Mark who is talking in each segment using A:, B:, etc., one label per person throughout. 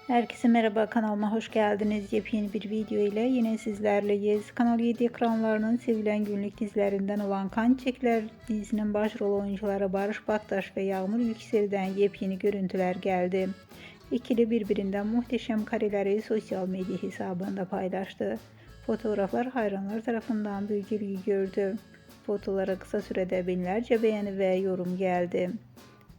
A: Herkese merhaba, kanalıma hoş geldiniz. Yepyeni bir video ile yine sizlerleyiz. Kanal 7 ekranlarının sevilen günlük dizilerinden olan Kan Çiçekler dizisinin başrol oyuncuları Bariş, Baktaş ve Yağmur Yüksel'den yepyeni görüntüler geldi. İkili birbirinden muhteşem kareleri sosyal medya hesabında paylaştı. Fotoğraflar hayranlar tarafından büyük ilgi gördü. Fotolara kısa sürede binlerce beğeni ve yorum geldi.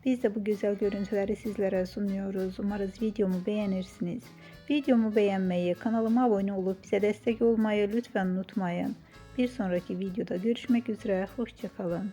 A: Biz de bu güzel görüntüleri sizlere sunuyoruz. Umarız videomu beğenirsiniz. Videomu beğenmeyi, kanalıma abone olup bize destek olmayı lütfen unutmayın. Bir sonraki videoda görüşmek üzere. Hoşça kalın.